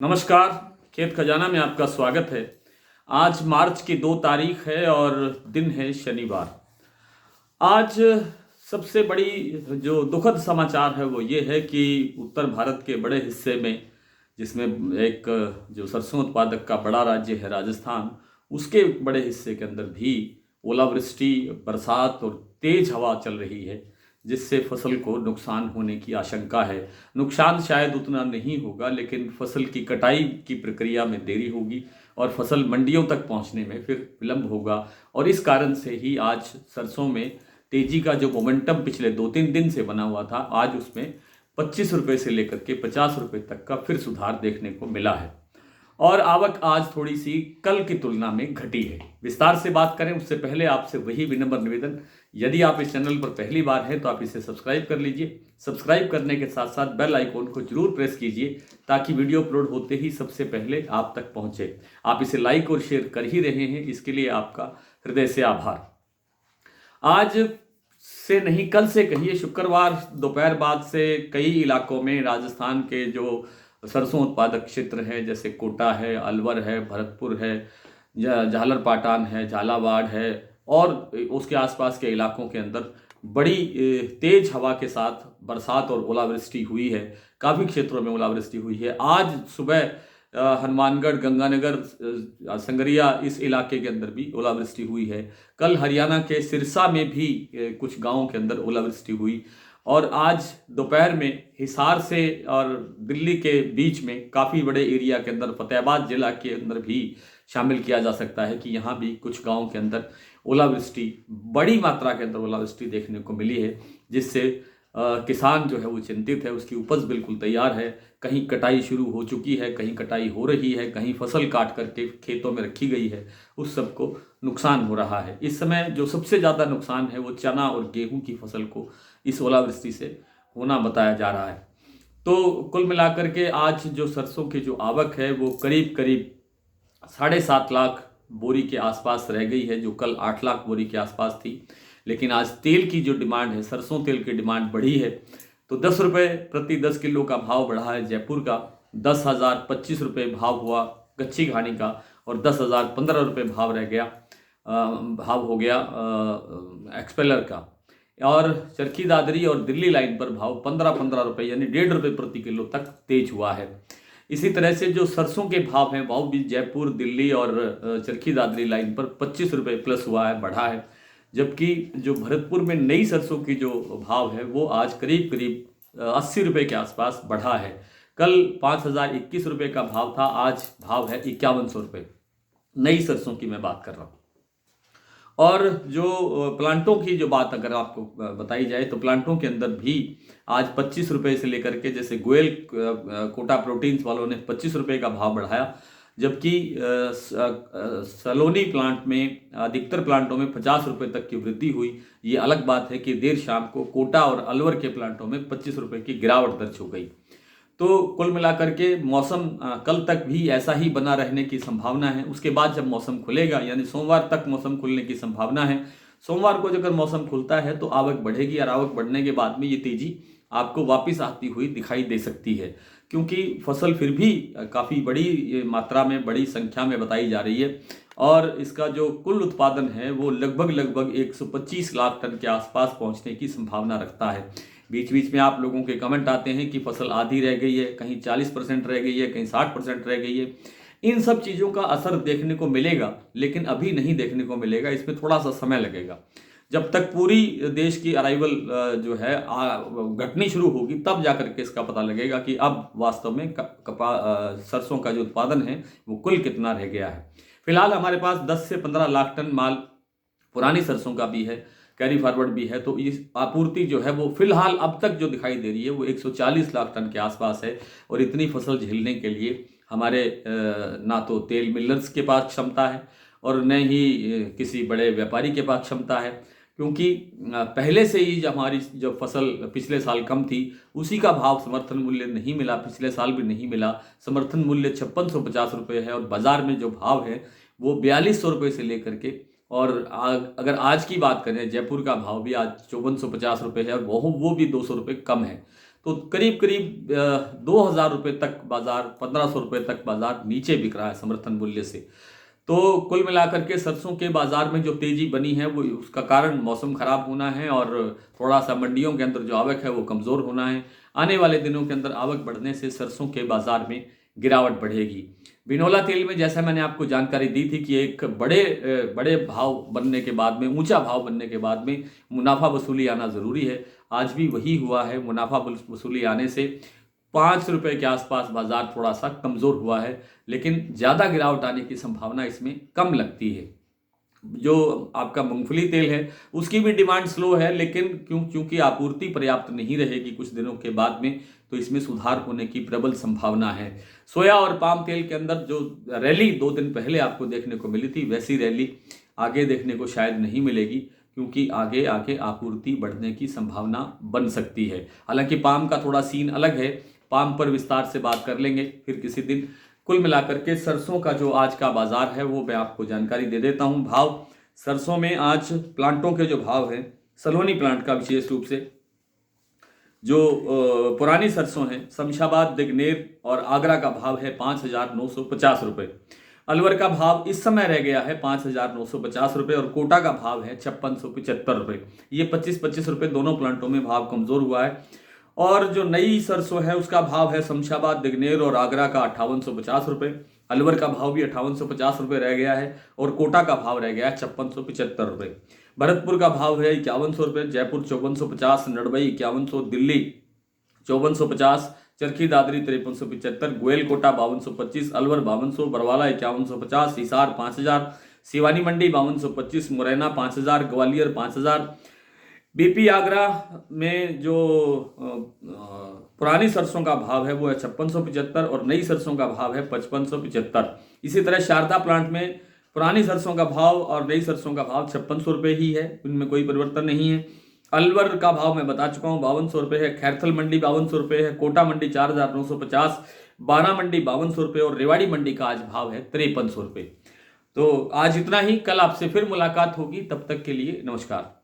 नमस्कार। खेत खजाना में आपका स्वागत है। आज मार्च की 2 तारीख है और दिन है शनिवार। आज सबसे बड़ी जो दुखद समाचार है वो ये है कि उत्तर भारत के बड़े हिस्से में, जिसमें एक जो सरसों उत्पादक का बड़ा राज्य है राजस्थान, उसके बड़े हिस्से के अंदर भी ओलावृष्टि, बरसात और तेज हवा चल रही है, जिससे फसल को नुकसान होने की आशंका है। नुकसान शायद उतना नहीं होगा, लेकिन फसल की कटाई की प्रक्रिया में देरी होगी और फसल मंडियों तक पहुंचने में फिर विलंब होगा। और इस कारण से ही आज सरसों में तेजी का जो मोमेंटम पिछले 2-3 दिन से बना हुआ था, आज उसमें 25 रुपये से लेकर के 50 रुपये तक का फिर सुधार देखने को मिला है। और आवक आज थोड़ी सी कल की तुलना में घटी है। विस्तार से बात करें उससे पहले आपसे वही विनम्र निवेदन, यदि आप इस चैनल पर पहली बार हैं तो आप इसे सब्सक्राइब कर लीजिए। सब्सक्राइब करने के साथ साथ बेल आइकॉन को जरूर प्रेस कीजिए ताकि वीडियो अपलोड होते ही सबसे पहले आप तक पहुंचे। आप इसे लाइक और शेयर कर ही रहे हैं, इसके लिए आपका हृदय से आभार। आज से नहीं, कल से कहिए, शुक्रवार दोपहर बाद से कई इलाकों में राजस्थान के जो सरसों उत्पादक क्षेत्र हैं, जैसे कोटा है, अलवर है, भरतपुर है, झालर पाटन है, झालावाड़ है और उसके आसपास के इलाकों के अंदर बड़ी तेज हवा के साथ बरसात और ओलावृष्टि हुई है। काफ़ी क्षेत्रों में ओलावृष्टि हुई है। आज सुबह हनुमानगढ़, गंगानगर, संगरिया, इस इलाके के अंदर भी ओलावृष्टि हुई है। कल हरियाणा के सिरसा में भी कुछ गांवों के अंदर ओलावृष्टि हुई। और आज दोपहर में हिसार से और दिल्ली के बीच में काफ़ी बड़े एरिया के अंदर, फतेहाबाद जिला के अंदर भी शामिल किया जा सकता है कि यहाँ भी कुछ गाँव के अंदर ओलावृष्टि, बड़ी मात्रा के अंदर ओलावृष्टि देखने को मिली है, जिससे किसान जो है वो चिंतित है। उसकी उपज बिल्कुल तैयार है, कहीं कटाई शुरू हो चुकी है, कहीं कटाई हो रही है, कहीं फसल काट करके खेतों में रखी गई है, उस सबको नुकसान हो रहा है। इस समय जो सबसे ज़्यादा नुकसान है वो चना और गेहूं की फसल को इस ओलावृष्टि से होना बताया जा रहा है। तो कुल मिलाकर के आज जो सरसों की जो आवक है वो करीब करीब 7.5 लाख बोरी के आसपास रह गई है, जो कल 8 लाख बोरी के आसपास थी। लेकिन आज तेल की जो डिमांड है, सरसों तेल की डिमांड बढ़ी है, तो 10 रुपये प्रति 10 किलो का भाव बढ़ा है जयपुर का, 10,025 रुपये भाव हुआ कच्ची घानी का, और 10,015 रुपये भाव रह गया, भाव हो गया एक्सपेलर का। और चरखी दादरी और दिल्ली लाइन पर भाव 15-15 रुपये यानी 1.5 रुपये प्रति किलो तक तेज हुआ है। इसी तरह से जो सरसों के भाव हैं वो भी जयपुर, दिल्ली और चरखी दादरी लाइन पर 25 रुपये प्लस हुआ है, बढ़ा है। जबकि जो भरतपुर में नई सरसों की जो भाव है वो आज करीब करीब 80 रुपये के आसपास बढ़ा है। कल 5,021 रुपये का भाव था, आज भाव है 5100 रुपये। नई सरसों की मैं बात कर रहा हूँ। और जो प्लांटों की जो बात अगर आपको बताई जाए तो प्लांटों के अंदर भी आज 25 रुपये से लेकर के, जैसे गोयल कोटा प्रोटीन्स वालों ने 25 रुपये का भाव बढ़ाया, जबकि सलोनी प्लांट में, अधिकतर प्लांटों में 50 रुपये तक की वृद्धि हुई। ये अलग बात है कि देर शाम को कोटा और अलवर के प्लांटों में 25 रुपये की गिरावट दर्ज हो गई। तो कुल मिलाकर के मौसम कल तक भी ऐसा ही बना रहने की संभावना है। उसके बाद जब मौसम खुलेगा, यानी सोमवार तक मौसम खुलने की संभावना है। सोमवार को अगर मौसम खुलता है तो आवक बढ़ेगी और आवक बढ़ने के बाद में ये तेजी आपको वापस आती हुई दिखाई दे सकती है, क्योंकि फसल फिर भी काफ़ी बड़ी मात्रा में, बड़ी संख्या में बताई जा रही है। और इसका जो कुल उत्पादन है वो लगभग 125 लाख टन के आसपास पहुंचने की संभावना रखता है। बीच बीच में आप लोगों के कमेंट आते हैं कि फसल आधी रह गई है, कहीं 40% रह गई है, कहीं 60% रह गई है। इन सब चीज़ों का असर देखने को मिलेगा, लेकिन अभी नहीं देखने को मिलेगा, इसमें थोड़ा सा समय लगेगा। जब तक पूरी देश की अराइवल जो है घटनी शुरू होगी, तब जाकर के इसका पता लगेगा कि अब वास्तव में सरसों का जो उत्पादन है वो कुल कितना रह गया है। फिलहाल हमारे पास 10 से 15 लाख टन माल पुरानी सरसों का भी है, कैरी फॉरवर्ड भी है। तो इस आपूर्ति जो है वो फिलहाल अब तक जो दिखाई दे रही है वो 140 लाख टन के आसपास है। और इतनी फसल झेलने के लिए हमारे ना तो तेल मिलर्स के पास क्षमता है और न ही किसी बड़े व्यापारी के पास क्षमता है, क्योंकि पहले से ही जो हमारी जो फसल पिछले साल कम थी उसी का भाव समर्थन मूल्य नहीं मिला, पिछले साल भी नहीं मिला। समर्थन मूल्य 5650 रुपये है और बाज़ार में जो भाव है वो 4200 रुपये से लेकर के, और अगर आज की बात करें, जयपुर का भाव भी आज 5450 रुपये है और वो भी 200 रुपये कम है। तो करीब करीब 2,000 रुपये तक बाजार, 1,500 रुपये तक बाजार नीचे बिक रहा है समर्थन मूल्य से। तो कुल मिलाकर के सरसों के बाजार में जो तेजी बनी है वो उसका कारण मौसम खराब होना है और थोड़ा सा मंडियों के अंदर जो आवक है वो कमज़ोर होना है। आने वाले दिनों के अंदर आवक बढ़ने से सरसों के बाजार में गिरावट बढ़ेगी। बिनोला तेल में जैसा मैंने आपको जानकारी दी थी कि एक बड़े भाव बनने के बाद में, ऊंचा भाव बनने के बाद में मुनाफा वसूली आना ज़रूरी है। आज भी वही हुआ है। मुनाफा वसूली आने से 5 रुपये के आसपास बाजार थोड़ा सा कमज़ोर हुआ है, लेकिन ज़्यादा गिरावट आने की संभावना इसमें कम लगती है। जो आपका मूंगफली तेल है उसकी भी डिमांड स्लो है, लेकिन क्योंकि आपूर्ति पर्याप्त नहीं रहेगी कुछ दिनों के बाद में, तो इसमें सुधार होने की प्रबल संभावना है। सोया और पाम तेल के अंदर जो रैली 2 दिन पहले आपको देखने को मिली थी, वैसी रैली आगे देखने को शायद नहीं मिलेगी, क्योंकि आगे आगे आपूर्ति बढ़ने की संभावना बन सकती है। हालांकि पाम का थोड़ा सीन अलग है, पाम पर विस्तार से बात कर लेंगे फिर किसी दिन। कुल मिलाकर के सरसों का जो आज का बाजार है वो मैं आपको जानकारी दे देता हूं। भाव सरसों में आज प्लांटों के जो भाव हैं, सलोनी प्लांट का विशेष रूप से जो पुरानी सरसों है, शमशाबाद, दिग्नेर और आगरा का भाव है 5,950 रुपये। अलवर का भाव इस समय रह गया है 5,950 रुपये और कोटा का भाव है 5,675 रुपये। ये 25-25 रुपये दोनों प्लांटों में भाव कमज़ोर हुआ है। और जो नई सरसों है उसका भाव है शमशाबाद, दिग्नेर और आगरा का 5,850 रुपये। अलवर का भाव भी 5,850 रुपये रह गया है और कोटा का भाव रह गया है 5,675 रुपये। भरतपुर का भाव है 5,100 रुपये, जयपुर 5,450, नड़बई 5,100, दिल्ली 5,450, चरखी दादरी 5,375, गोयलकोटा 5,225, अलवर 5,200, बरवाला 5,150, हिसार 5,000, सिवानी मंडी 5,125, मुरैना 5,000, ग्वालियर 5,000। बीपी आगरा में जो पुरानी सरसों का भाव है वो है 5,675 और नई सरसों का भाव है 5,575। इसी तरह शारदा प्लांट में पुरानी सरसों का भाव और नई सरसों का भाव 5,600 रुपये ही है, उनमें कोई परिवर्तन नहीं है। अलवर का भाव मैं बता चुका हूँ 5,200 रुपये है, खैरथल मंडी 5,200 रुपये है, कोटा मंडी 4,950, बारा मंडी 5,200 रुपये और रेवाड़ी मंडी का आज भाव है 5,300 रुपये। तो आज इतना ही, कल आपसे फिर मुलाकात होगी, तब तक के लिए नमस्कार।